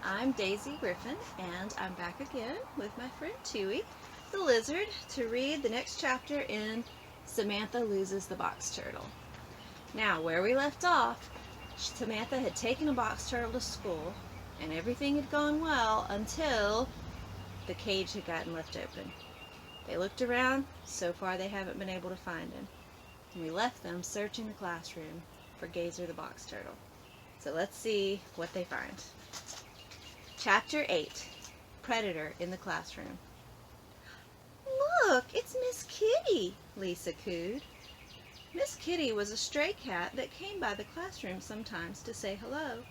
I'm Daisy Griffin, and I'm back again with my friend Tui, the lizard, to read the next chapter in Samantha Loses the Box Turtle. Now, where we left off, Samantha had taken a box turtle to school, and everything had gone well until the cage had gotten left open. They looked around. So far they haven't been able to find him. And we left them searching the classroom for Gazer the box turtle. So let's see what they find. Chapter 8, Predator in the Classroom. "Look, it's Miss Kitty," Lisa cooed. Miss Kitty was a stray cat that came by the classroom sometimes to say hello.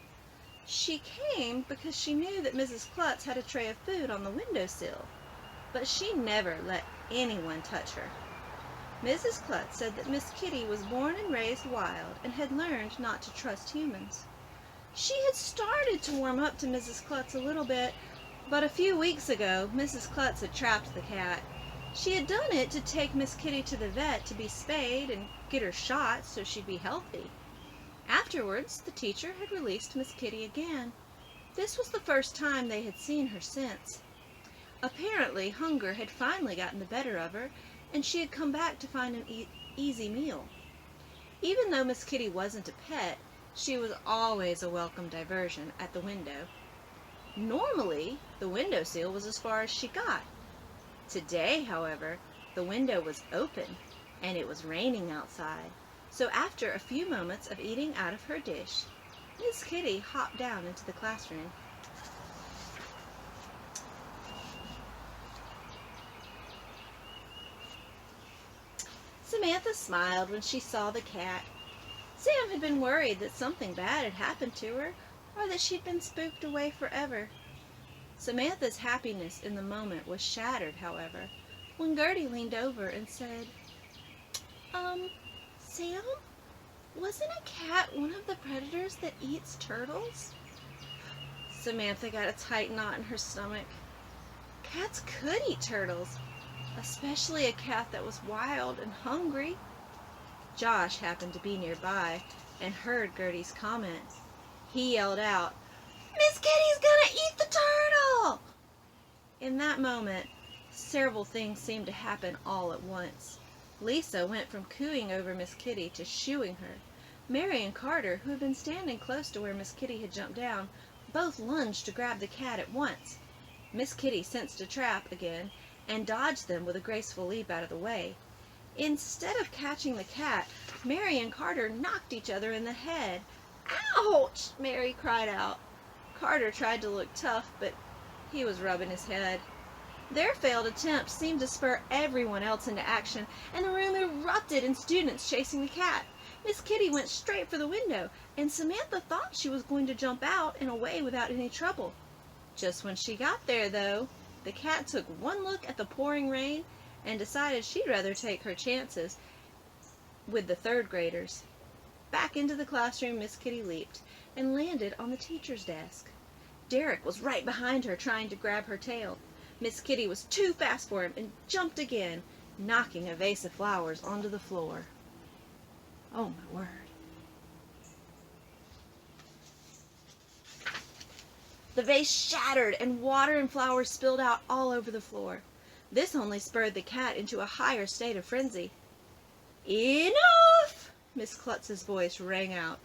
She came because she knew that Mrs. Klutz had a tray of food on the windowsill, but she never let anyone touch her. Mrs. Klutz said that Miss Kitty was born and raised wild and had learned not to trust humans. She had started to warm up to Mrs. Klutz a little bit, but a few weeks ago Mrs. Klutz had trapped the cat. She had done it to take Miss Kitty to the vet to be spayed and get her shot so she'd be healthy. Afterwards, the teacher had released Miss Kitty again. This was the first time they had seen her since. Apparently, hunger had finally gotten the better of her, and she had come back to find an easy meal. Even though Miss Kitty wasn't a pet, she was always a welcome diversion at the window. Normally, the windowsill was as far as she got. Today, however, the window was open, and it was raining outside. So after a few moments of eating out of her dish, Miss Kitty hopped down into the classroom. Samantha smiled when she saw the cat. Sam had been worried that something bad had happened to her, or that she'd been spooked away forever. Samantha's happiness in the moment was shattered, however, when Gertie leaned over and said, Sam, wasn't a cat one of the predators that eats turtles?" Samantha got a tight knot in her stomach. Cats could eat turtles, especially a cat that was wild and hungry. Josh happened to be nearby and heard Gertie's comment. He yelled out, "Miss Kitty's gonna eat the turtle!" In that moment, several things seemed to happen all at once. Lisa went from cooing over Miss Kitty to shooing her. Mary and Carter, who had been standing close to where Miss Kitty had jumped down, both lunged to grab the cat at once. Miss Kitty sensed a trap again and dodged them with a graceful leap out of the way. Instead of catching the cat, Mary and Carter knocked each other in the head. "Ouch!" Mary cried out. Carter tried to look tough, but he was rubbing his head. Their failed attempt seemed to spur everyone else into action, and the room erupted in students chasing the cat. Miss Kitty went straight for the window, and Samantha thought she was going to jump out and away without any trouble. Just when she got there, though, the cat took one look at the pouring rain and decided she'd rather take her chances with the third graders. Back into the classroom Miss Kitty leaped and landed on the teacher's desk. Derek was right behind her trying to grab her tail. Miss Kitty was too fast for him and jumped again, knocking a vase of flowers onto the floor. Oh my word. The vase shattered and water and flowers spilled out all over the floor. This only spurred the cat into a higher state of frenzy. "Enough!" Miss Klutz's voice rang out.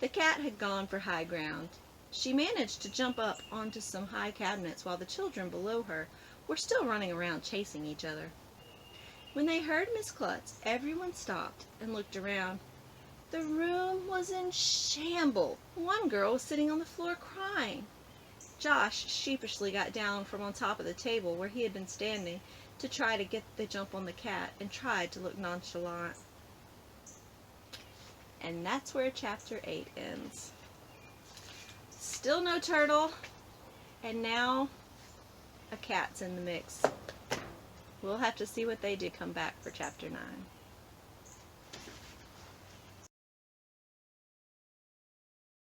The cat had gone for high ground. She managed to jump up onto some high cabinets while the children below her were still running around chasing each other. When they heard Miss Klutz, everyone stopped and looked around. The room was in shambles. One girl was sitting on the floor crying. Josh sheepishly got down from on top of the table where he had been standing to try to get the jump on the cat and tried to look nonchalant. And that's where chapter 8 ends. Still no turtle, and now a cat's in the mix. We'll have to see what they do come back for chapter 9.